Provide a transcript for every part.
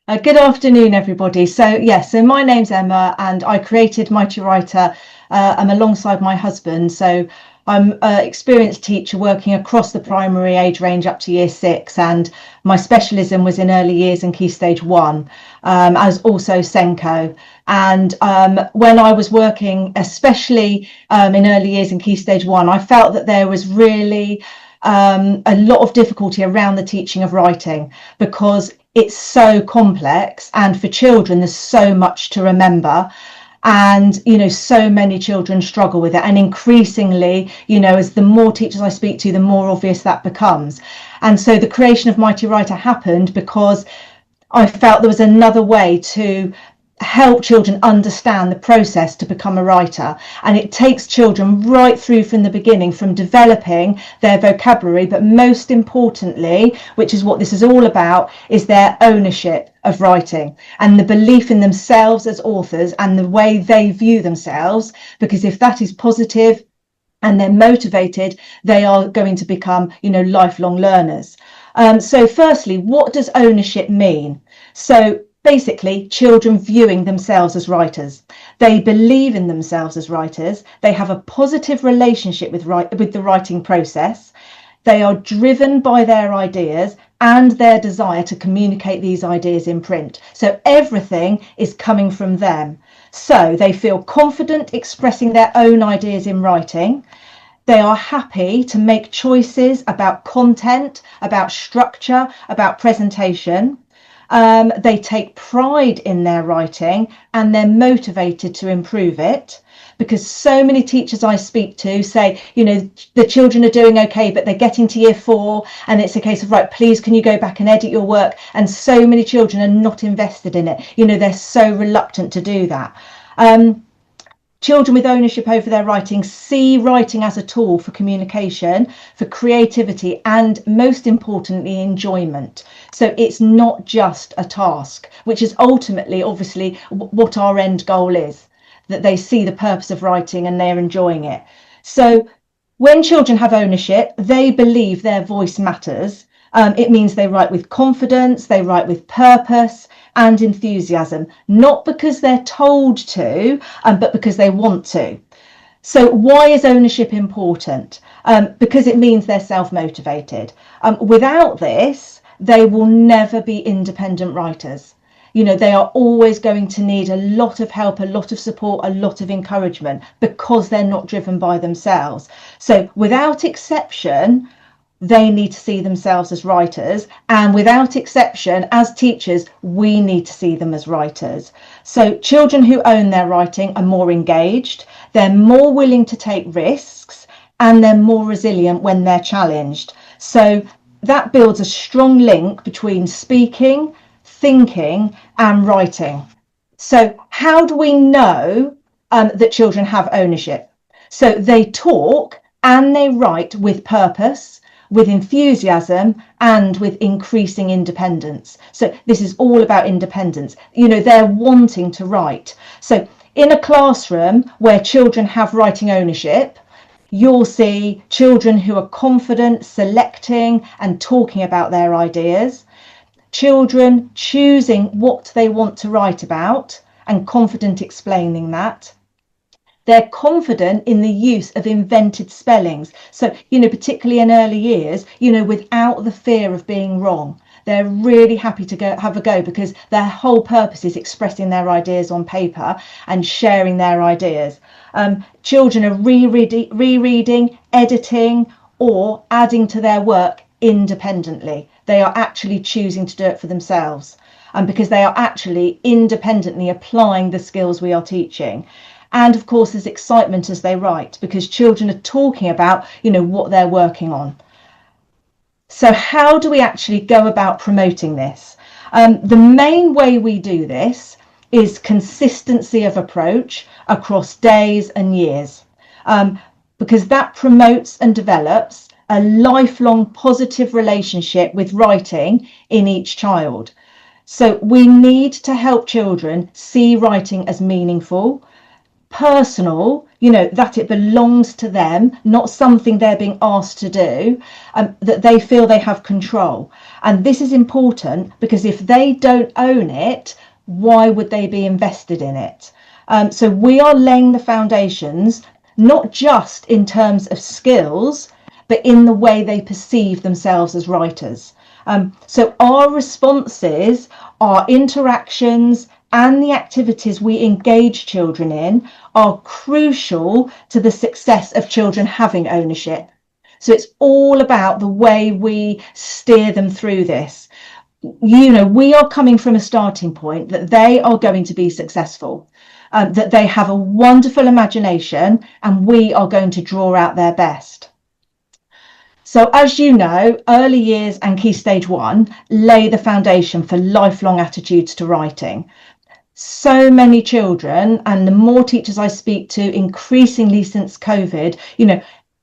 Good afternoon, everybody. So my name's Emma, and I created Mighty Writer. I'm alongside my husband. So I'm an experienced teacher working across the primary age range up to year 6, and my specialism was in early years and Key Stage 1, as also Senko. And when I was working, especially in early years and Key Stage 1, I felt that there was really a lot of difficulty around the teaching of writing because it's so complex, and for children there's so much to remember, and so many children struggle with it, and increasingly, as the more teachers I speak to, the more obvious that becomes. And so the creation of Mighty Writer happened because I felt there was another way to help children understand the process to become a writer, and it takes children right through from the beginning, from developing their vocabulary, but most importantly, which is what this is all about, is their ownership of writing and the belief in themselves as authors and the way they view themselves, because if that is positive and they're motivated, they are going to become lifelong learners. So firstly, what does ownership mean? So basically, children viewing themselves as writers. They believe in themselves as writers. They have a positive relationship with the writing process. They are driven by their ideas and their desire to communicate these ideas in print. So everything is coming from them. So they feel confident expressing their own ideas in writing. They are happy to make choices about content, about structure, about presentation. They take pride in their writing, and they're motivated to improve it, because so many teachers I speak to say, the children are doing okay, but they're getting to year 4 and it's a case of, right, please, can you go back and edit your work? And so many children are not invested in it. They're so reluctant to do that. Children with ownership over their writing see writing as a tool for communication, for creativity, and most importantly, enjoyment. So it's not just a task, which is ultimately, obviously, what our end goal is, that they see the purpose of writing and they're enjoying it. So when children have ownership, they believe their voice matters. It means they write with confidence, they write with purpose and enthusiasm, not because they're told to, but because they want to. So why is ownership important? Because it means they're self-motivated. Without this, they will never be independent writers. They are always going to need a lot of help, a lot of support, a lot of encouragement, because they're not driven by themselves. So without exception, they need to see themselves as writers, and without exception, as teachers, we need to see them as writers. So children who own their writing are more engaged, they're more willing to take risks, and they're more resilient when they're challenged. So that builds a strong link between speaking, thinking, and writing. So how do we know that children have ownership? So they talk and they write with purpose, with enthusiasm, and with increasing independence. So this is all about independence. They're wanting to write. So in a classroom where children have writing ownership, you'll see children who are confident, selecting and talking about their ideas, children choosing what they want to write about and confident explaining that. They're confident in the use of invented spellings. So, particularly in early years, without the fear of being wrong. They're really happy to have a go, because their whole purpose is expressing their ideas on paper and sharing their ideas. Children are rereading, editing, or adding to their work independently. They are actually choosing to do it for themselves, and because they are actually independently applying the skills we are teaching. And of course, there's excitement as they write, because children are talking about, what they're working on. So how do we actually go about promoting this? The main way we do this is consistency of approach across days and years, because that promotes and develops a lifelong positive relationship with writing in each child. So we need to help children see writing as meaningful, personal, that it belongs to them, not something they're being asked to do, that they feel they have control. And this is important because if they don't own it, why would they be invested in it? So we are laying the foundations, not just in terms of skills, but in the way they perceive themselves as writers. So our responses, our interactions, and the activities we engage children in are crucial to the success of children having ownership. So it's all about the way we steer them through this. We are coming from a starting point that they are going to be successful, that they have a wonderful imagination, and we are going to draw out their best. So as you know, early years and Key Stage 1 lay the foundation for lifelong attitudes to writing. So many children, and the more teachers I speak to increasingly since COVID,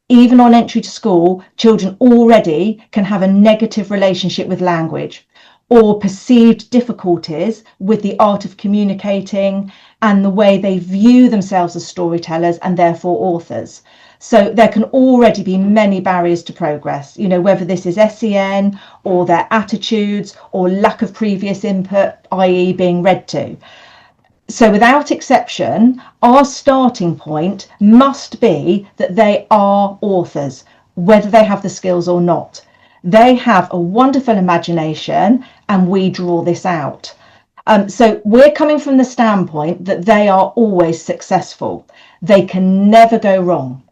even on entry to school, children already can have a negative relationship with language or perceived difficulties with the art of communicating and the way they view themselves as storytellers and therefore authors. So there can already be many barriers to progress, whether this is SEN or their attitudes or lack of previous input, i.e. being read to. So without exception, our starting point must be that they are authors, whether they have the skills or not. They have a wonderful imagination and we draw this out. So we're coming from the standpoint that they are always successful. They can never go wrong.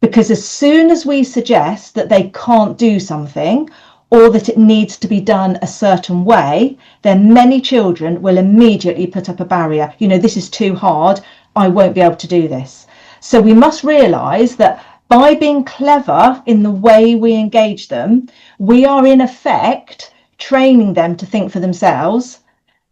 Because as soon as we suggest that they can't do something or that it needs to be done a certain way, then many children will immediately put up a barrier. This is too hard. I won't be able to do this. So we must realise that by being clever in the way we engage them, we are in effect training them to think for themselves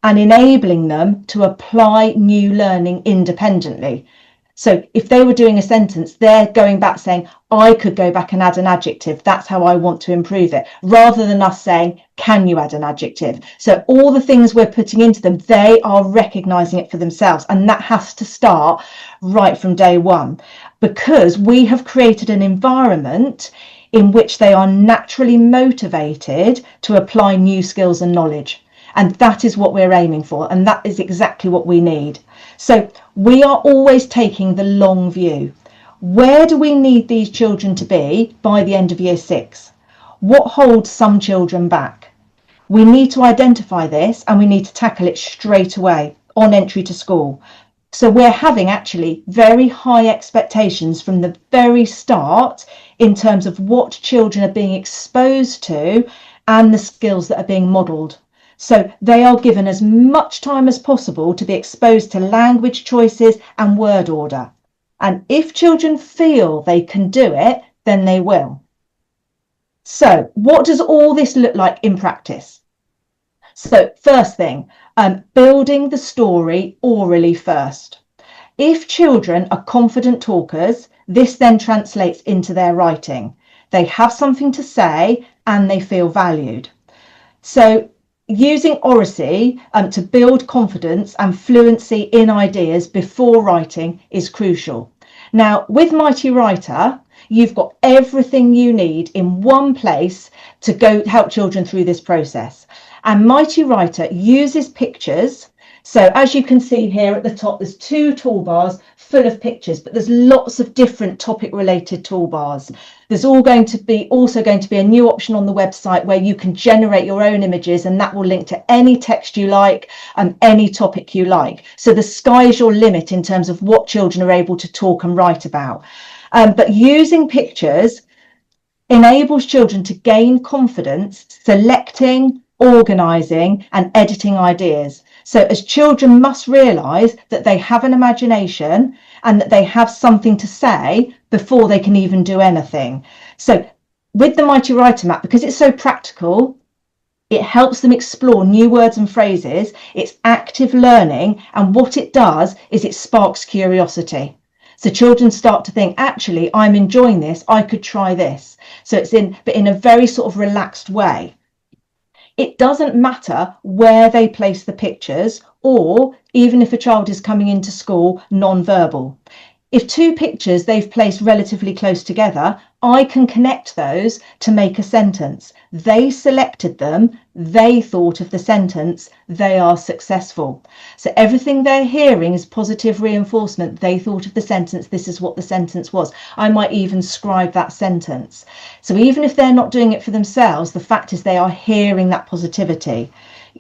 and enabling them to apply new learning independently. So if they were doing a sentence, they're going back saying, I could go back and add an adjective. That's how I want to improve it, rather than us saying, can you add an adjective? So all the things we're putting into them, they are recognising it for themselves. And that has to start right from day one, because we have created an environment in which they are naturally motivated to apply new skills and knowledge. And that is what we're aiming for. And that is exactly what we need. So we are always taking the long view. Where do we need these children to be by the end of year 6? What holds some children back? We need to identify this and we need to tackle it straight away on entry to school. So we're having actually very high expectations from the very start in terms of what children are being exposed to and the skills that are being modelled. So they are given as much time as possible to be exposed to language choices and word order. And if children feel they can do it, then they will. So what does all this look like in practice? So first thing, building the story orally first. If children are confident talkers, this then translates into their writing. They have something to say and they feel valued. So using oracy to build confidence and fluency in ideas before writing is crucial. Now, with Mighty Writer, you've got everything you need in one place to go help children through this process. And Mighty Writer uses pictures. So as you can see here at the top, there's 2 toolbars full of pictures, but there's lots of different topic related toolbars. There's also going to be a new option on the website where you can generate your own images, and that will link to any text you like and any topic you like. So the sky is your limit in terms of what children are able to talk and write about. But using pictures enables children to gain confidence selecting, organising and editing ideas. So as children must realise that they have an imagination and that they have something to say before they can even do anything. So with the Mighty Writer map, because it's so practical, it helps them explore new words and phrases. It's active learning, and what it does is it sparks curiosity. So children start to think, actually, I'm enjoying this, I could try this. So it's but in a very sort of relaxed way. It doesn't matter where they place the pictures or even if a child is coming into school non-verbal. If two pictures they've placed relatively close together, I can connect those to make a sentence. They selected them, they thought of the sentence, they are successful. So everything they're hearing is positive reinforcement. They thought of the sentence, this is what the sentence was. I might even scribe that sentence. So even if they're not doing it for themselves, the fact is they are hearing that positivity.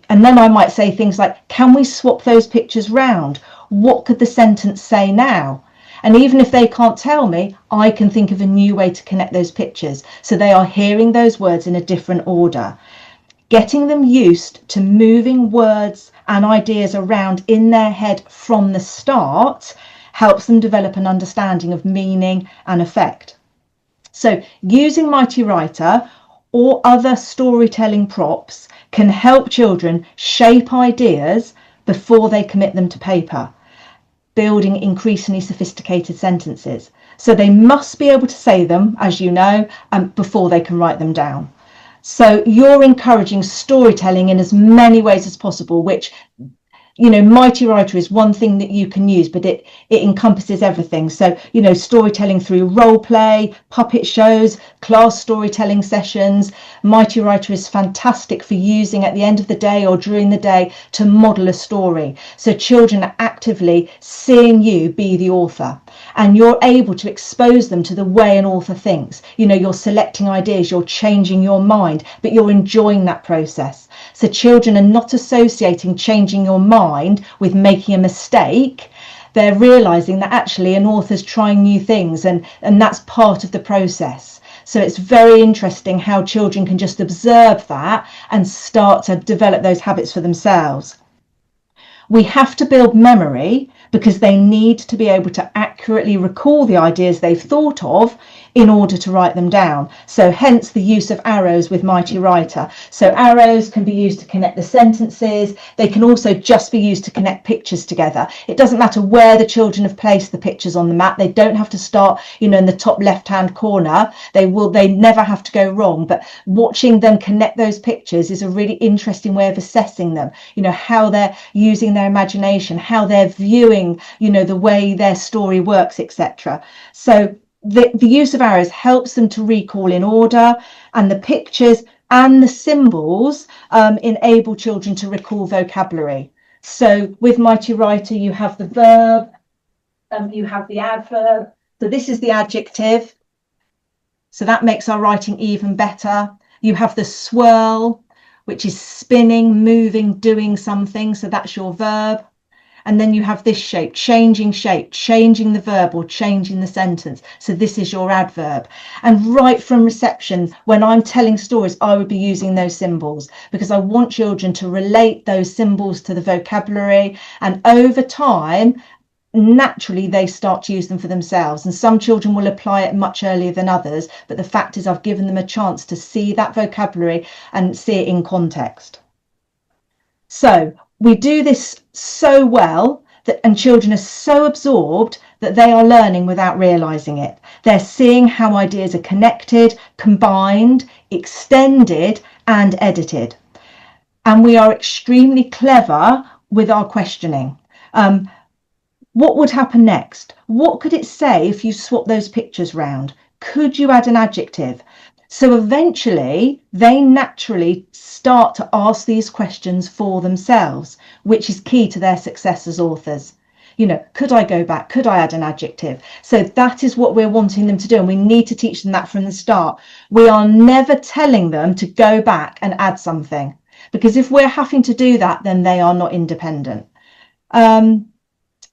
And then I might say things like, can we swap those pictures round? What could the sentence say now? And even if they can't tell me, I can think of a new way to connect those pictures. So they are hearing those words in a different order. Getting them used to moving words and ideas around in their head from the start helps them develop an understanding of meaning and effect. So using Mighty Writer or other storytelling props can help children shape ideas before they commit them to paper, building increasingly sophisticated sentences. So they must be able to say them, as you know, before they can write them down. So you're encouraging storytelling in as many ways as possible, which, you know, Mighty Writer is one thing that you can use, but it encompasses everything. So, you know, storytelling through role play, puppet shows, class storytelling sessions. Mighty Writer is fantastic for using at the end of the day or during the day to model a story. So children are actively seeing you be the author, and you're able to expose them to the way an author thinks. You know, you're selecting ideas, you're changing your mind, but you're enjoying that process. So children are not associating changing your mind with making a mistake. They're realizing that actually an author's trying new things, and that's part of the process. So it's very interesting how children can just observe that and start to develop those habits for themselves. We have to build memory because they need to be able to accurately recall the ideas they've thought of in order to write them down. So hence the use of arrows with Mighty Writer. So arrows can be used to connect the sentences. They can also just be used to connect pictures together. It doesn't matter where the children have placed the pictures on the map. They don't have to start, you know, in the top left-hand corner. They never have to go wrong. But watching them connect those pictures is a really interesting way of assessing them. You know, how they're using their imagination, how they're viewing, you know, the way their story works, etc. So the use of arrows helps them to recall in order, and the pictures and the symbols enable children to recall vocabulary. So with Mighty Writer, you have the verb, you have the adverb. So this is the adjective. So that makes our writing even better. You have the swirl, which is spinning, moving, doing something. So that's your verb. And then you have this shape, changing the verb or changing the sentence. So this is your adverb. And right from reception, when I'm telling stories, I would be using those symbols because I want children to relate those symbols to the vocabulary. And over time, naturally, they start to use them for themselves. And some children will apply it much earlier than others. But the fact is, I've given them a chance to see that vocabulary and see it in context. So we do this so well and children are so absorbed that they are learning without realizing it. They're seeing how ideas are connected, combined, extended, and edited. And we are extremely clever with our questioning. What would happen next? What could it say if you swap those pictures round? Could you add an adjective? So eventually, they naturally start to ask these questions for themselves, which is key to their success as authors. You know, could I go back? Could I add an adjective? So that is what we're wanting them to do. And we need to teach them that from the start. We are never telling them to go back and add something, because if we're having to do that, then they are not independent.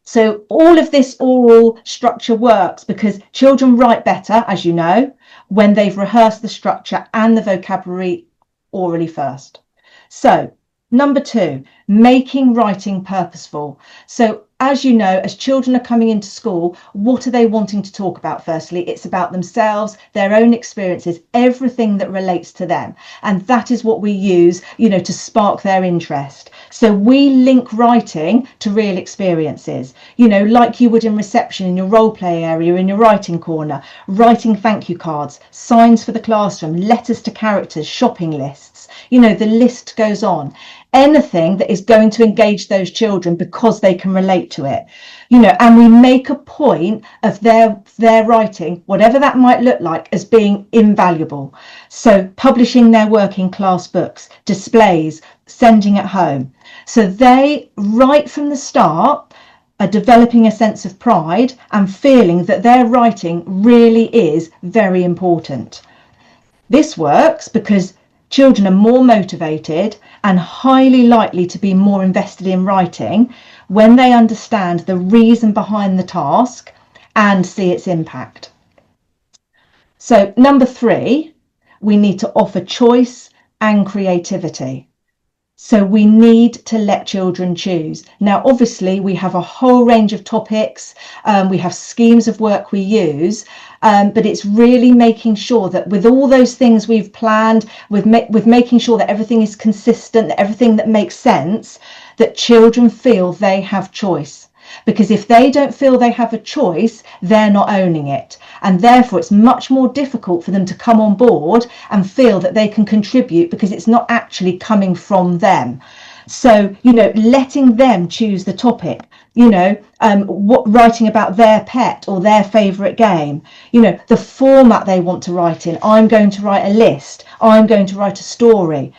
So all of this oral structure works because children write better, as you know, when they've rehearsed the structure and the vocabulary orally first. So number 2, making writing purposeful. So as you know, as children are coming into school, what are they wanting to talk about? Firstly, it's about themselves, their own experiences, everything that relates to them. And that is what we use, you know, to spark their interest. So we link writing to real experiences, you know, like you would in reception, in your role play area, in your writing corner, writing thank you cards, signs for the classroom, letters to characters, shopping lists, you know, the list goes on. anything that is going to engage those children because they can relate to it, and we make a point of their writing, whatever that might look like, as being invaluable. So publishing their work in class books, displays, sending it home. So they, right from the start, are developing a sense of pride and feeling that their writing really is very important. This works because children are more motivated and highly likely to be more invested in writing when they understand the reason behind the task and see its impact. So number 3, we need to offer choice and creativity. So we need to let children choose. Now, obviously, we have a whole range of topics. We have schemes of work we use, but it's really making sure that with all those things we've planned, with making sure that everything is consistent, that everything that makes sense, that children feel they have choice. Because if they don't feel they have a choice, they're not owning it. And therefore, it's much more difficult for them to come on board and feel that they can contribute because it's not actually coming from them. So, letting them choose the topic, writing about their pet or their favourite game, the format they want to write in. I'm going to write a list. I'm going to write a story.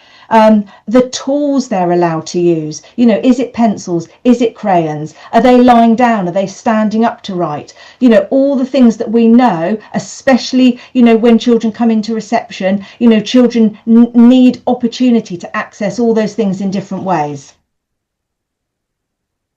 The tools they're allowed to use, is it pencils? Is it crayons? Are they lying down? Are they standing up to write? All the things that we know, especially, when children come into reception, children need opportunity to access all those things in different ways.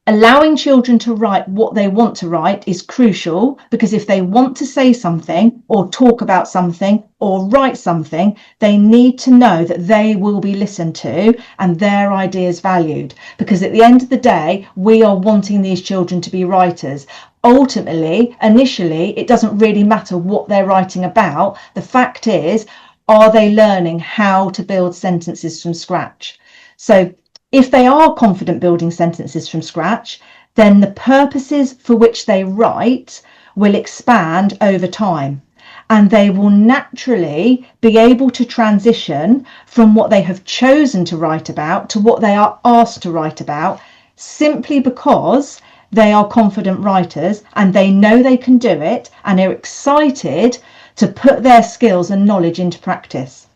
Allowing children to write what they want to write is crucial, because if they want to say something or talk about something or write something, they need to know that they will be listened to and their ideas valued. Because at the end of the day, we are wanting these children to be writers. Ultimately, initially, it doesn't really matter what they're writing about. The fact is, are they learning how to build sentences from scratch? So if they are confident building sentences from scratch, then the purposes for which they write will expand over time, and they will naturally be able to transition from what they have chosen to write about to what they are asked to write about, simply because they are confident writers and they know they can do it and are excited to put their skills and knowledge into practice.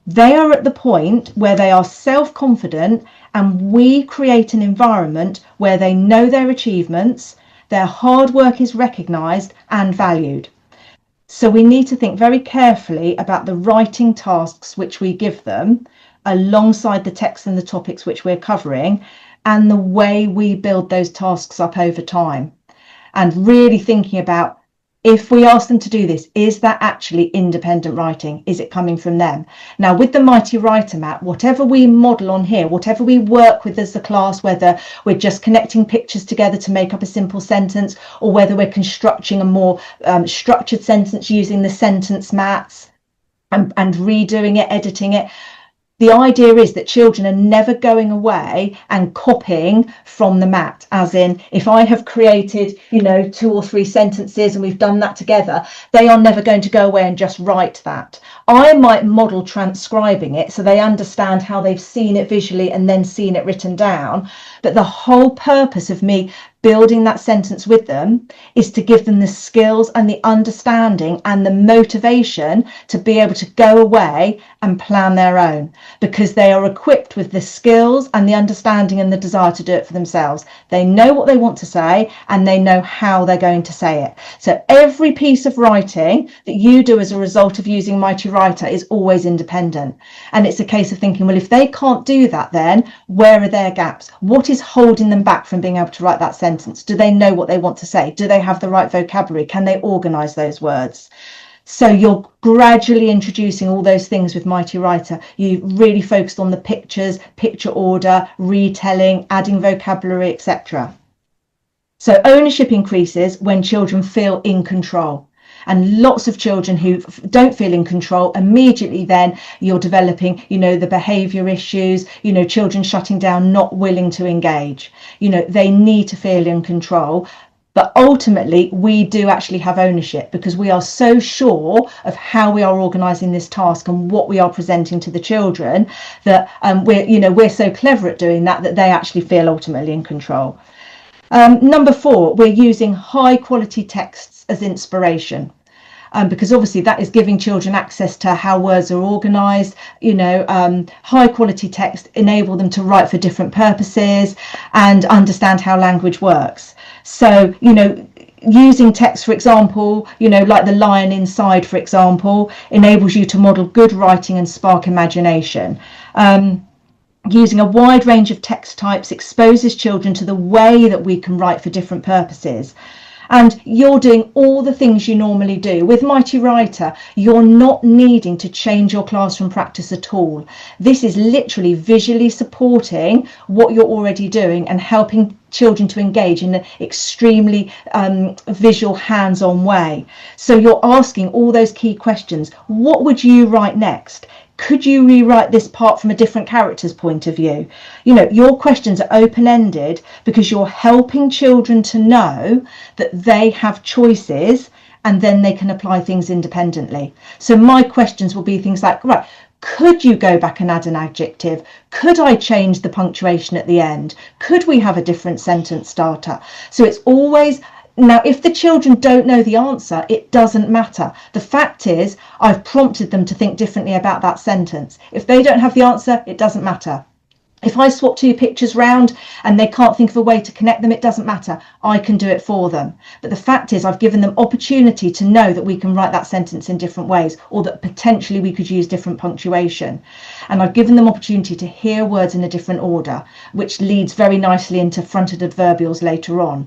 They are at the point where they are self-confident, and we create an environment where they know their achievements, their hard work is recognised and valued. So we need to think very carefully about the writing tasks which we give them, alongside the text and the topics which we're covering, and the way we build those tasks up over time. And really thinking about, if we ask them to do this, is that actually independent writing? Is it coming from them? Now, with the Mighty Writer Map, whatever we model on here, whatever we work with as a class, whether we're just connecting pictures together to make up a simple sentence, or whether we're constructing a more structured sentence using the sentence mats and redoing it, editing it, the idea is that children are never going away and copying from the mat, as in, if I have created, 2 or 3 sentences and we've done that together, they are never going to go away and just write that. I might model transcribing it so they understand how they've seen it visually and then seen it written down. But the whole purpose of me building that sentence with them is to give them the skills and the understanding and the motivation to be able to go away and plan their own, because they are equipped with the skills and the understanding and the desire to do it for themselves. They know what they want to say and they know how they're going to say it. So every piece of writing that you do as a result of using Mighty Writer is always independent. And it's a case of thinking, well, if they can't do that, then where are their gaps? What is holding them back from being able to write that sentence? Do they know what they want to say? Do they have the right vocabulary? Can they organise those words? So you're gradually introducing all those things with Mighty Writer. You really focused on the pictures, picture order, retelling, adding vocabulary, etc. So ownership increases when children feel in control. And lots of children who don't feel in control, immediately then you're developing, the behaviour issues, children shutting down, not willing to engage. They need to feel in control. But ultimately, we do actually have ownership, because we are so sure of how we are organising this task and what we are presenting to the children, that we're so clever at doing that they actually feel ultimately in control. Number 4, we're using high quality texts as inspiration. Because obviously that is giving children access to how words are organised. High quality text enable them to write for different purposes and understand how language works. So, using text, for example, like the lion inside, for example, enables you to model good writing and spark imagination. Using a wide range of text types exposes children to the way that we can write for different purposes. And you're doing all the things you normally do. With Mighty Writer, you're not needing to change your classroom practice at all. This is literally visually supporting what you're already doing and helping children to engage in an extremely visual, hands-on way. So you're asking all those key questions. What would you write next? Could you rewrite this part from a different character's point of view? Your questions are open-ended because you're helping children to know that they have choices, and then they can apply things independently. So my questions will be things like, right, could you go back and add an adjective? Could I change the punctuation at the end? Could we have a different sentence starter? So it's always... Now, if the children don't know the answer, it doesn't matter. The fact is, I've prompted them to think differently about that sentence. If they don't have the answer, it doesn't matter. If I swap 2 pictures round and they can't think of a way to connect them, it doesn't matter. I can do it for them. But the fact is, I've given them opportunity to know that we can write that sentence in different ways, or that potentially we could use different punctuation. And I've given them opportunity to hear words in a different order, which leads very nicely into fronted adverbials later on.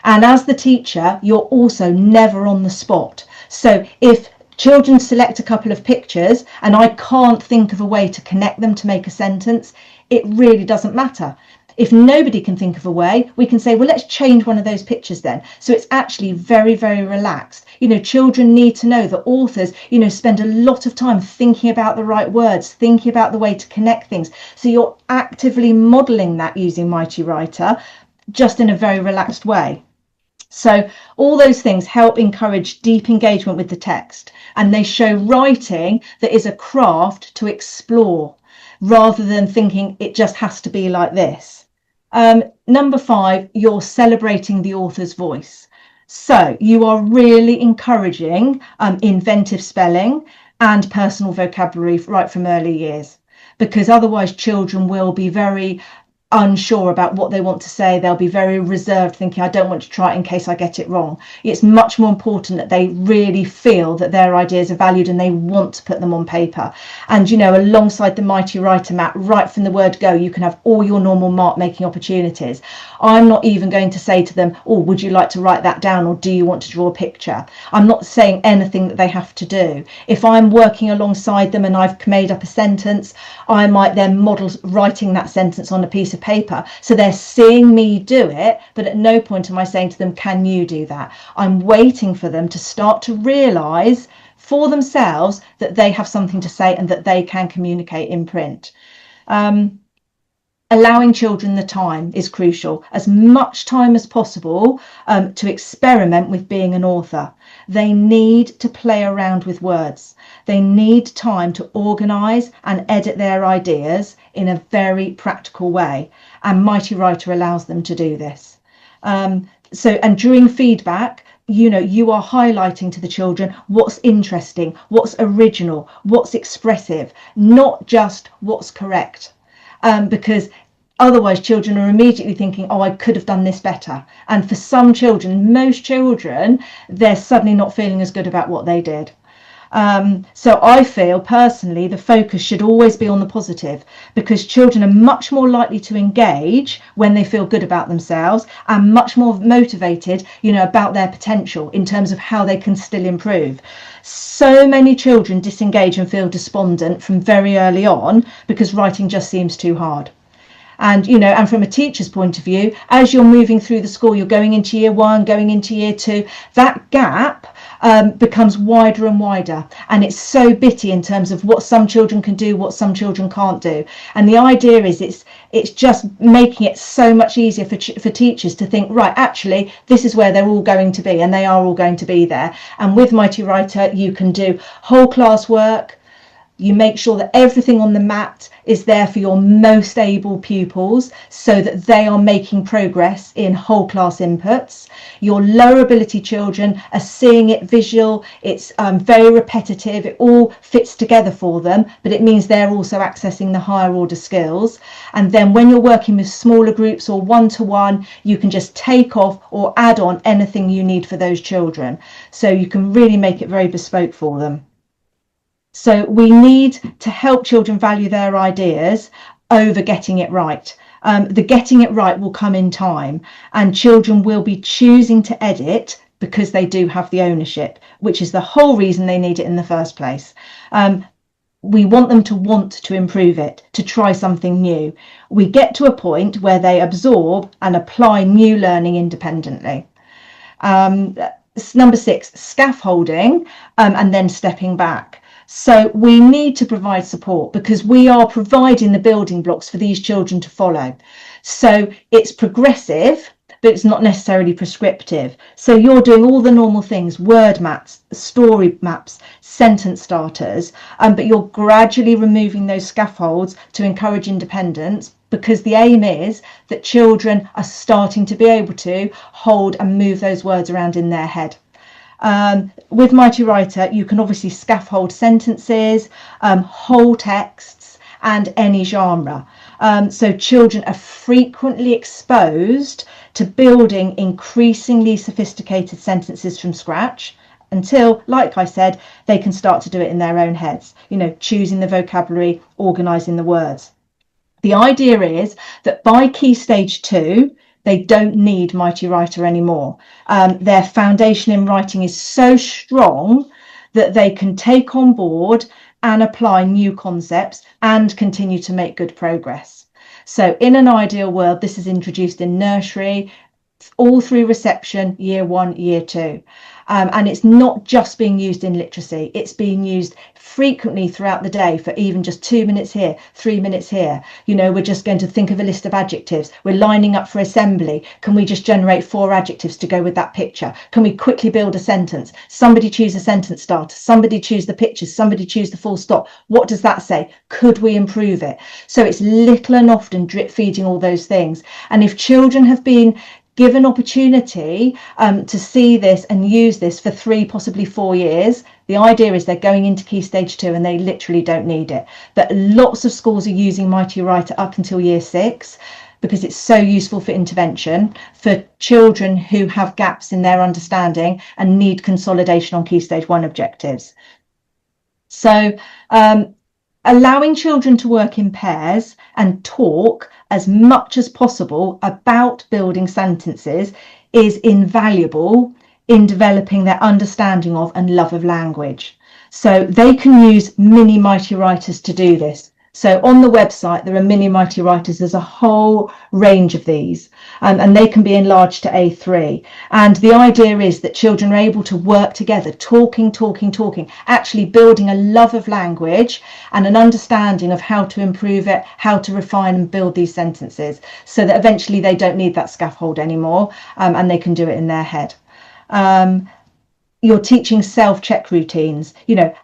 And as the teacher, you're also never on the spot. So if children select a couple of pictures and I can't think of a way to connect them to make a sentence, it really doesn't matter. If nobody can think of a way, we can say, well, let's change one of those pictures then. So it's actually very, very relaxed. Children need to know that authors, spend a lot of time thinking about the right words, thinking about the way to connect things. So you're actively modelling that using Mighty Writer, just in a very relaxed way. So all those things help encourage deep engagement with the text, and they show writing that is a craft to explore, rather than thinking it just has to be like this. Number 5, you're celebrating the author's voice. So you are really encouraging inventive spelling and personal vocabulary right from early years, because otherwise children will be very unsure about what they want to say. They'll be very reserved, thinking, I don't want to try it in case I get it wrong. It's much more important that they really feel that their ideas are valued and they want to put them on paper. And alongside the Mighty Writer map, right from the word go, you can have all your normal mark making opportunities. I'm not even going to say to them, oh, would you like to write that down, or do you want to draw a picture? I'm not saying anything that they have to do. If I'm working alongside them and I've made up a sentence, I might then model writing that sentence on a piece of paper, so they're seeing me do it, but at no point am I saying to them, can you do that? I'm waiting for them to start to realise for themselves that they have something to say and that they can communicate in print. Allowing children the time is crucial, as much time as possible to experiment with being an author. They need to play around with words. They need time to organise and edit their ideas in a very practical way, and Mighty Writer allows them to do this. And during feedback, you are highlighting to the children what's interesting, what's original, what's expressive, not just what's correct. Because otherwise children are immediately thinking, oh, I could have done this better. And for some children, most children, they're suddenly not feeling as good about what they did. So I feel personally the focus should always be on the positive, because children are much more likely to engage when they feel good about themselves and much more motivated, about their potential in terms of how they can still improve. So many children disengage and feel despondent from very early on because writing just seems too hard. And, and from a teacher's point of view, as you're moving through the school, you're going into year 1, going into year 2, that gap becomes wider and wider, and it's so bitty in terms of what some children can do, what some children can't do. And the idea is it's just making it so much easier for teachers to think, right, actually this is where they're all going to be, and they are all going to be there. And with Mighty Writer you can do whole class work. You make sure that everything on the mat is there for your most able pupils so that they are making progress in whole class inputs. Your lower ability children are seeing it visual, it's very repetitive, it all fits together for them, but it means they're also accessing the higher order skills. And then when you're working with smaller groups or one-to-one, you can just take off or add on anything you need for those children. So you can really make it very bespoke for them. So we need to help children value their ideas over getting it right. The getting it right will come in time, and children will be choosing to edit because they do have the ownership, which is the whole reason they need it in the first place. We want them to want to improve it, to try something new. We get to a point where they absorb and apply new learning independently. Number 6, scaffolding, and then stepping back. So we need to provide support because we are providing the building blocks for these children to follow. So it's progressive, but it's not necessarily prescriptive. So you're doing all the normal things, word maps, story maps, sentence starters, but you're gradually removing those scaffolds to encourage independence, because the aim is that children are starting to be able to hold and move those words around in their head. With Mighty Writer, you can obviously scaffold sentences, whole texts, and any genre. So children are frequently exposed to building increasingly sophisticated sentences from scratch until, like I said, they can start to do it in their own heads, choosing the vocabulary, organising the words. The idea is that by Key Stage 2, they don't need Mighty Writer anymore. Their foundation in writing is so strong that they can take on board and apply new concepts and continue to make good progress. So in an ideal world, this is introduced in nursery, all through reception, year 1, year 2. And it's not just being used in literacy, it's being used frequently throughout the day for even just 2 minutes here, 3 minutes here. We're just going to think of a list of adjectives. We're lining up for assembly. Can we just generate 4 adjectives to go with that picture? Can we quickly build a sentence? Somebody choose a sentence starter, somebody choose the pictures, somebody choose the full stop. What does that say? Could we improve it? So it's little and often drip feeding all those things. And if children have been given opportunity to see this and use this for 3, possibly 4 years, the idea is they're going into Key Stage 2 and they literally don't need it. But lots of schools are using Mighty Writer up until year 6 because it's so useful for intervention for children who have gaps in their understanding and need consolidation on Key Stage 1 objectives. So allowing children to work in pairs and talk as much as possible about building sentences is invaluable in developing their understanding of and love of language. So they can use mini Mighty Writers to do this. So on the website, there are mini Mighty Writers. There's a whole range of these, and they can be enlarged to A3. And the idea is that children are able to work together, talking, actually building a love of language and an understanding of how to improve it, how to refine and build these sentences, so that eventually they don't need that scaffold anymore, and they can do it in their head. You're teaching self-check routines.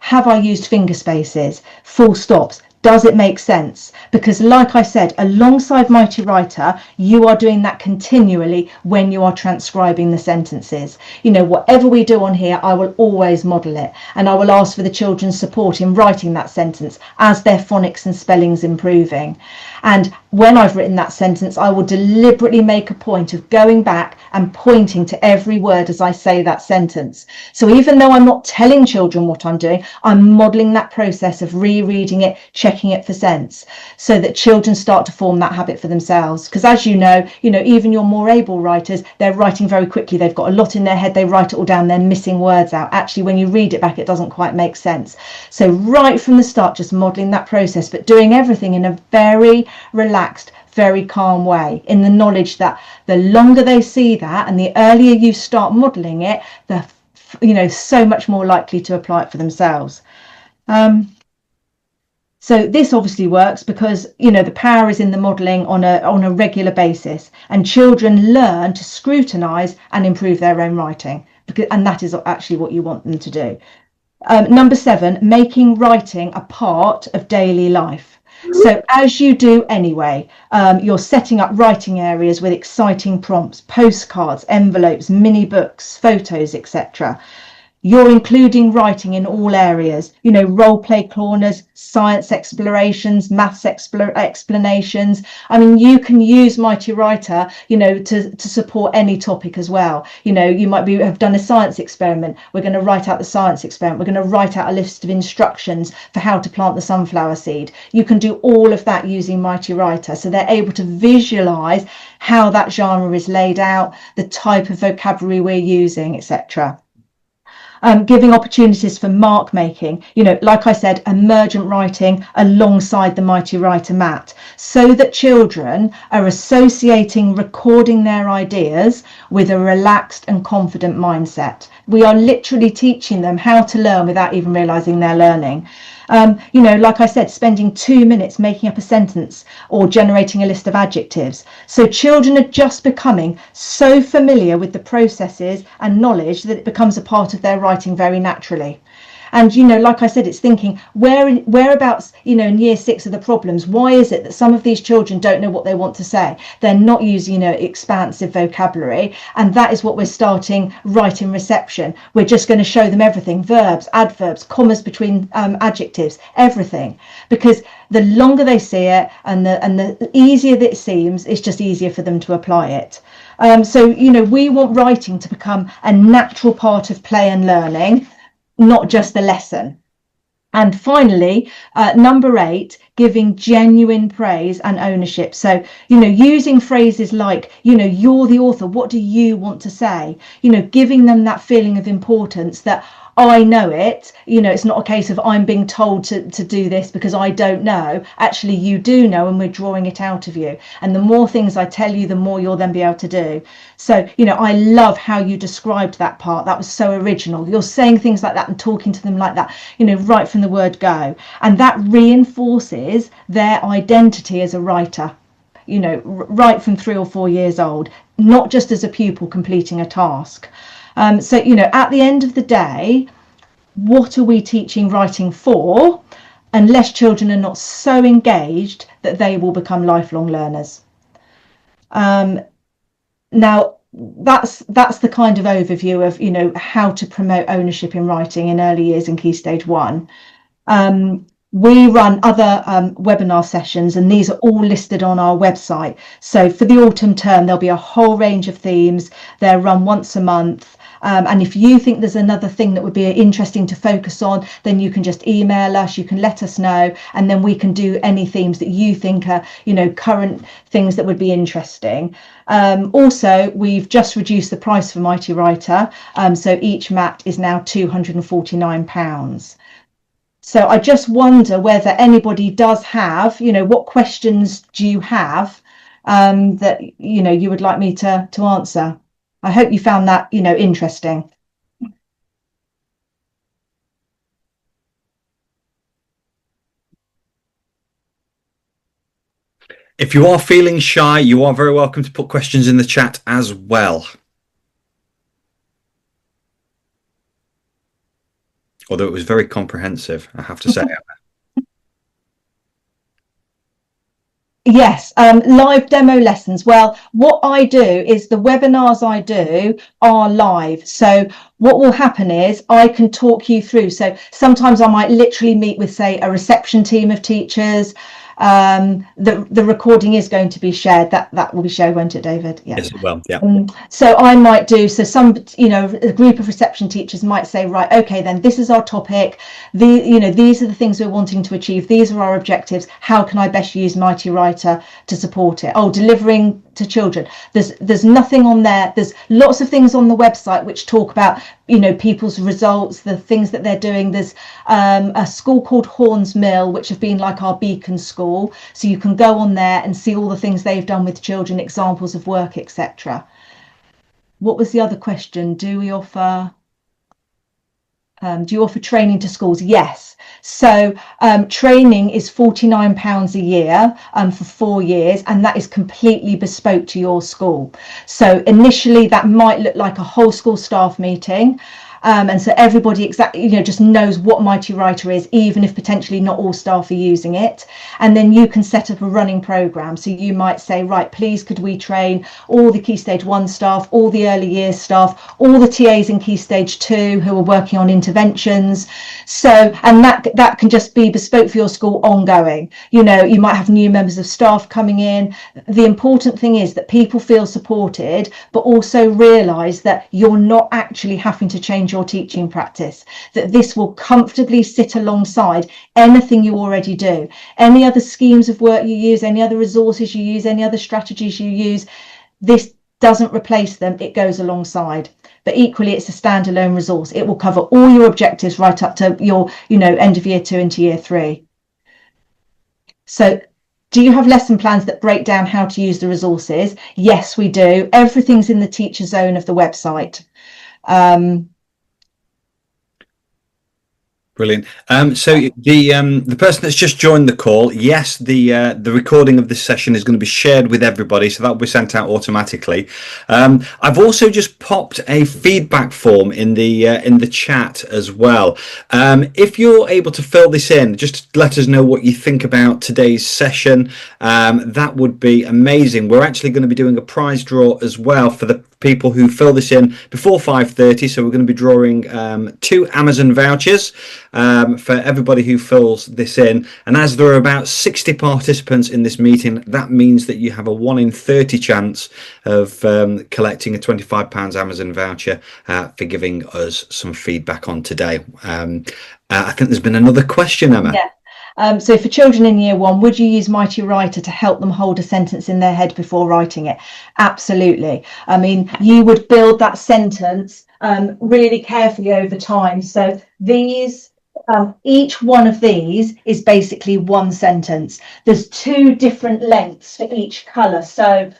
Have I used finger spaces, full stops? Does it make sense? Because like I said, alongside Mighty Writer, you are doing that continually when you are transcribing the sentences. Whatever we do on here, I will always model it, and I will ask for the children's support in writing that sentence as their phonics and spelling's improving. And when I've written that sentence, I will deliberately make a point of going back and pointing to every word as I say that sentence. So even though I'm not telling children what I'm doing, I'm modelling that process of rereading it, checking it for sense, so that children start to form that habit for themselves. Because as you know, even your more able writers, they're writing very quickly. They've got a lot in their head. They write it all down. They're missing words out. Actually, when you read it back, it doesn't quite make sense. So right from the start, just modelling that process, but doing everything in a very relaxed, very calm way, in the knowledge that the longer they see that and the earlier you start modeling it, the so much more likely to apply it for themselves. So this obviously works because the power is in the modelling on a regular basis, and children learn to scrutinise and improve their own writing, and that is actually what you want them to do. Number 7, making writing a part of daily life. So as you do anyway, you're setting up writing areas with exciting prompts, postcards, envelopes, mini books, photos, etc. You're including writing in all areas, role play corners, science explorations, maths explanations. I mean, you can use Mighty Writer, to support any topic as well. You might have done a science experiment. We're going to write out the science experiment. We're going to write out a list of instructions for how to plant the sunflower seed. You can do all of that using Mighty Writer. So they're able to visualize how that genre is laid out, the type of vocabulary we're using, etc. Giving opportunities for mark making, like I said, emergent writing alongside the Mighty Writer mat, so that children are associating recording their ideas with a relaxed and confident mindset. We are literally teaching them how to learn without even realizing they're learning. Like I said, spending 2 minutes making up a sentence or generating a list of adjectives. So children are just becoming so familiar with the processes and knowledge that it becomes a part of their writing very naturally. And, like I said, it's thinking whereabouts, in year 6 are the problems. Why is it that some of these children don't know what they want to say? They're not using, expansive vocabulary. And that is what we're starting right in reception. We're just going to show them everything: verbs, adverbs, commas between adjectives, everything. Because the longer they see it and the easier that it seems, it's just easier for them to apply it. So, we want writing to become a natural part of play and learning, not just a lesson. And finally, number 8, giving genuine praise and ownership. So, using phrases like, you're the author, what do you want to say? Giving them that feeling of importance, that I know it. It's not a case of I'm being told to do this because I don't know. Actually, you do know, and we're drawing it out of you. And the more things I tell you, the more you'll then be able to do. So, I love how you described that part. That was so original. You're saying things like that and talking to them like that, right from the word go. And that reinforces their identity as a writer, right from 3 or 4 years old, not just as a pupil completing a task. So, at the end of the day, what are we teaching writing for, unless children are not so engaged that they will become lifelong learners? Now, that's the kind of overview of, how to promote ownership in writing in early years and Key Stage 1. We run other webinar sessions, and these are all listed on our website. So for the autumn term, there'll be a whole range of themes. They're run once a month. And if you think there's another thing that would be interesting to focus on, then you can just email us, you can let us know, and then we can do any themes that you think are, current things that would be interesting. Also, we've just reduced the price for Mighty Writer. So each mat is now £249. So I just wonder whether anybody does have, what questions do you have that, you would like me to answer? I hope you found that, interesting. If you are feeling shy, you are very welcome to put questions in the chat as well. Although it was very comprehensive, I have to say. Yes, live demo lessons. Well, what I do is the webinars I do are live. So what will happen is I can talk you through. So sometimes I might literally meet with, say, a reception team of teachers. The recording is going to be shared. That will be shared, won't it, David? Yeah. Yes, it will. Yeah. So I might do, some, a group of reception teachers might say, right, okay, then this is our topic. These are the things we're wanting to achieve. These are our objectives. How can I best use Mighty Writer to support it? Oh, delivering to children. There's nothing on there. There's lots of things on the website which talk about, you know, people's results, the things that they're doing. There's a school called Horns Mill, which have been like our beacon school, so you can go on there and see all the things they've done with children, examples of work, etc. What was the other question? Do you offer training to schools? Yes. So training is £49 a year for 4 years, and that is completely bespoke to your school. So initially that might look like a whole school staff meeting. And so everybody exactly, you know, just knows what Mighty Writer is, even if potentially not all staff are using it. And then you can set up a running program. So you might say, right, please could we train all the Key Stage 1 staff, all the early years staff, all the TAs in Key Stage 2 who are working on interventions. So, and that can just be bespoke for your school ongoing. You know, you might have new members of staff coming in. The important thing is that people feel supported, but also realise that you're not actually having to change your teaching practice, that this will comfortably sit alongside anything you already do. Any other schemes of work you use, any other resources you use, any other strategies you use, this doesn't replace them, it goes alongside. But equally, it's a standalone resource. It will cover all your objectives right up to your, you know, end of year 2 into year 3. So do you have lesson plans that break down how to use the resources? Yes, we do. Everything's in the teacher zone of the website. Brilliant. So the person that's just joined the call, yes, the recording of this session is going to be shared with everybody, so that will be sent out automatically. I've also just popped a feedback form in the chat as well. If you're able to fill this in, just let us know what you think about today's session. That would be amazing. We're actually going to be doing a prize draw as well for the people who fill this in before 5:30, so we're going to be drawing 2 Amazon vouchers for everybody who fills this in, and as there are about 60 participants in this meeting, that means that you have a 1 in 30 chance of collecting a £25 Amazon voucher for giving us some feedback on today. I think there's been another question, Emma. Yeah. So for children in year 1, would you use Mighty Writer to help them hold a sentence in their head before writing it? Absolutely. I mean, you would build that sentence really carefully over time. So these, each one of these is basically one sentence. There's 2 different lengths for each colour. So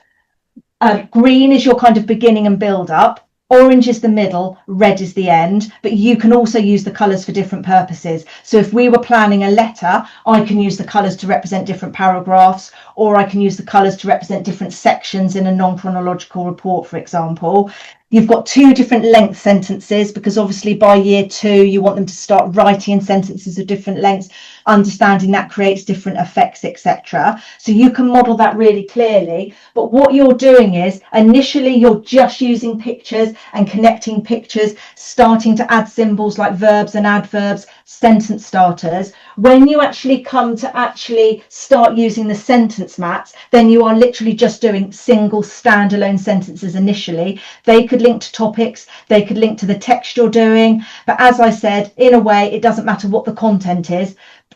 green is your kind of beginning and build up. Orange is the middle, red is the end, but you can also use the colours for different purposes. So if we were planning a letter, I can use the colours to represent different paragraphs, or I can use the colours to represent different sections in a non-chronological report, for example. You've got 2 different length sentences, because obviously by year 2 you want them to start writing in sentences of different lengths. Understanding that creates different effects, etc. So you can model that really clearly. But what you're doing is initially you're just using pictures and connecting pictures, starting to add symbols like verbs and adverbs, sentence starters. When you actually come to actually start using the sentence mats, then you are literally just doing single standalone sentences initially. They could link to topics, they could link to the text you're doing, but as I said, in a way it doesn't matter what the content is,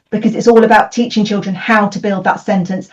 because it's all about teaching children how to build that sentence,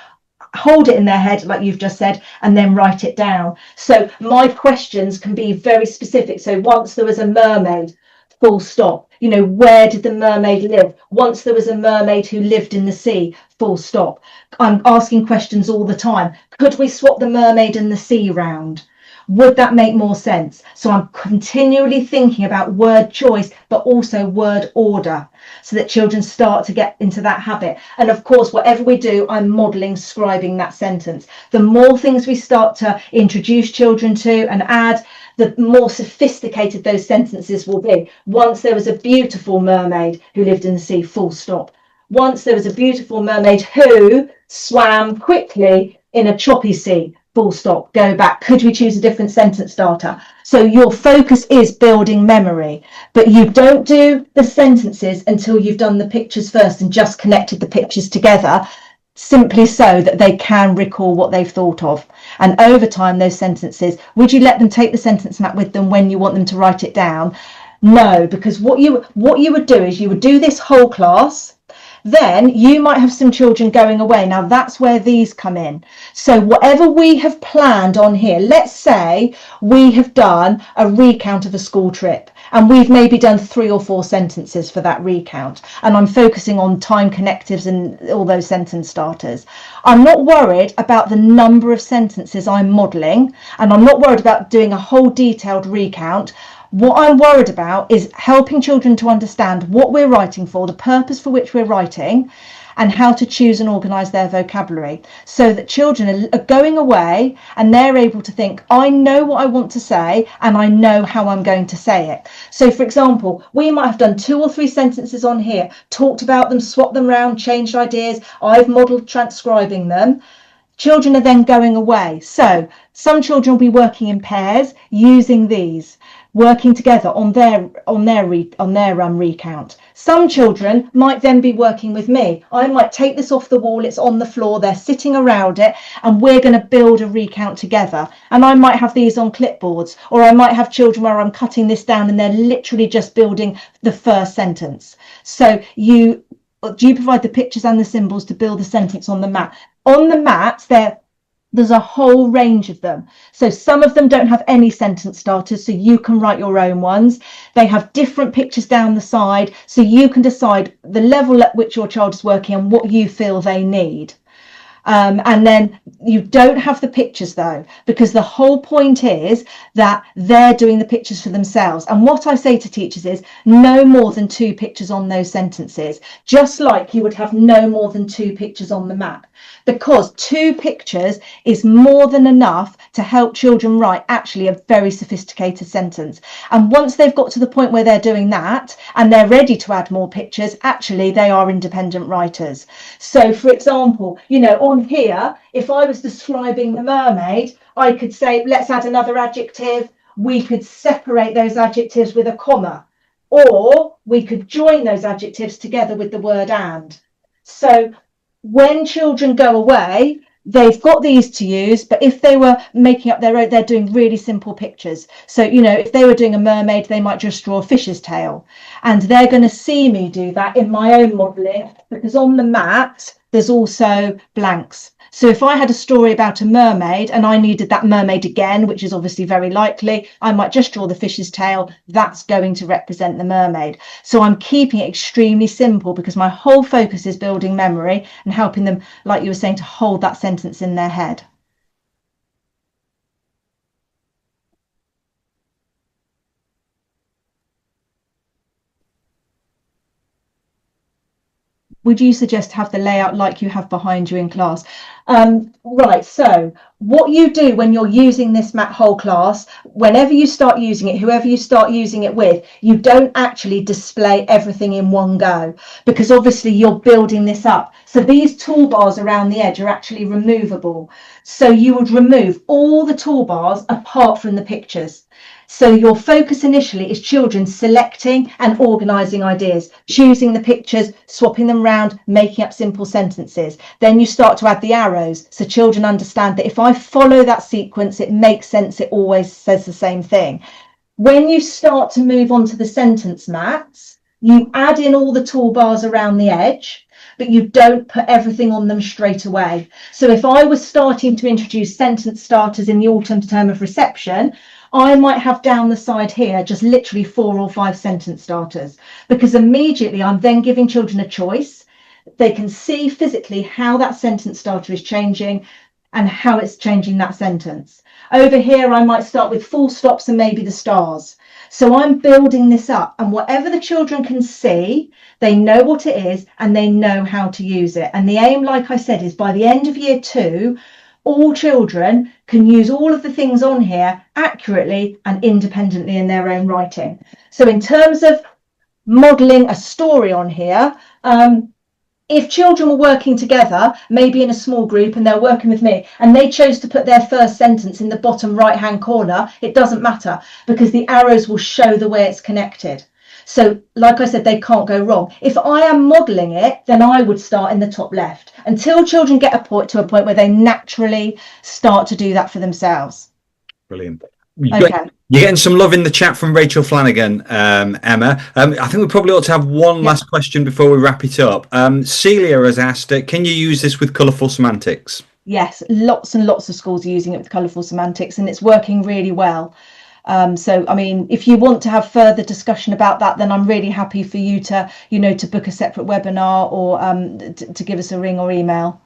hold it in their head like you've just said, and then write it down. So my questions can be very specific. So once there was a mermaid, full stop. You know, where did the mermaid live? Once there was a mermaid who lived in the sea, full stop. I'm asking questions all the time. Could we swap the mermaid and the sea round? Would that make more sense? So I'm continually thinking about word choice, but also word order, so that children start to get into that habit. And of course, whatever we do, I'm modelling, scribing that sentence. The more things we start to introduce children to and add, the more sophisticated those sentences will be. Once there was a beautiful mermaid who lived in the sea, full stop. Once there was a beautiful mermaid who swam quickly in a choppy sea, full stop, go back. Could we choose a different sentence starter? So your focus is building memory, but you don't do the sentences until you've done the pictures first and just connected the pictures together, simply so that they can recall what they've thought of. And over time, those sentences, would you let them take the sentence map with them when you want them to write it down? No, because what you would do is you would do this whole class. Then you might have some children going away. Now that's where these come in. So whatever we have planned on here, let's say we have done a recount of a school trip and we've maybe done 3 or 4 sentences for that recount, and I'm focusing on time connectives and all those sentence starters. I'm not worried about the number of sentences I'm modelling, and I'm not worried about doing a whole detailed recount. What I'm worried about is helping children to understand what we're writing for, the purpose for which we're writing, and how to choose and organise their vocabulary, so that children are going away and they're able to think, I know what I want to say and I know how I'm going to say it. So for example, we might have done 2 or 3 sentences on here, talked about them, swapped them around, changed ideas, I've modelled transcribing them. Children are then going away. So some children will be working in pairs using these, working together on their recount. Some children might then be working with me. I might take this off the wall, it's on the floor, they're sitting around it, and we're going to build a recount together. And I might have these on clipboards, or I might have children where I'm cutting this down and they're literally just building the first sentence. So you provide the pictures and the symbols to build the sentence on the mat. On the mats, there's a whole range of them. So some of them don't have any sentence starters, so you can write your own ones. They have different pictures down the side, so you can decide the level at which your child is working and what you feel they need. And then you don't have the pictures though, because the whole point is that they're doing the pictures for themselves. And what I say to teachers is no more than 2 pictures on those sentences, just like you would have no more than 2 pictures on the map, because 2 pictures is more than enough to help children write actually a very sophisticated sentence. And once they've got to the point where they're doing that and they're ready to add more pictures, actually they are independent writers. So for example, you know, on here, if I was describing the mermaid, I could say, let's add another adjective. We could separate those adjectives with a comma, or we could join those adjectives together with the word and. So when children go away, they've got these to use, but if they were making up their own, they're doing really simple pictures. So, you know, if they were doing a mermaid, they might just draw a fish's tail, and they're going to see me do that in my own modelling, because on the mat there's also blanks. So if I had a story about a mermaid and I needed that mermaid again, which is obviously very likely, I might just draw the fish's tail. That's going to represent the mermaid. So I'm keeping it extremely simple because my whole focus is building memory and helping them, like you were saying, to hold that sentence in their head. Would you suggest have the layout like you have behind you in class? Right, so what you do when you're using this mat whole class, whenever you start using it, whoever you start using it with, you don't actually display everything in one go, because obviously you're building this up. So these toolbars around the edge are actually removable. So you would remove all the toolbars apart from the pictures. So your focus initially is children selecting and organising ideas, choosing the pictures, swapping them around, making up simple sentences. Then you start to add the arrows, so children understand that if I follow that sequence, it makes sense, it always says the same thing. When you start to move on to the sentence mats, you add in all the toolbars around the edge, but you don't put everything on them straight away. So if I was starting to introduce sentence starters in the autumn term of reception, I might have down the side here just literally 4 or 5 sentence starters, because immediately I'm then giving children a choice. They can see physically how that sentence starter is changing and how it's changing that sentence. Over here, I might start with full stops and maybe the stars. So I'm building this up, and whatever the children can see, they know what it is and they know how to use it. And the aim, like I said, is by the end of year 2, all children can use all of the things on here accurately and independently in their own writing. So in terms of modelling a story on here, if children were working together, maybe in a small group, and they're working with me, and they chose to put their first sentence in the bottom right-hand corner, it doesn't matter, because the arrows will show the way it's connected. So, like I said, they can't go wrong. If I am modelling it, then I would start in the top left until children get to a point where they naturally start to do that for themselves. Brilliant. Okay. You're getting some love in the chat from Rachel Flanagan, Emma. I think we probably ought to have one Yeah. last question before we wrap it up. Celia has asked, can you use this with colourful semantics? Yes, lots and lots of schools are using it with colourful semantics, and it's working really well. So, I mean, if you want to have further discussion about that, then I'm really happy for you to, to book a separate webinar or to give us a ring or email.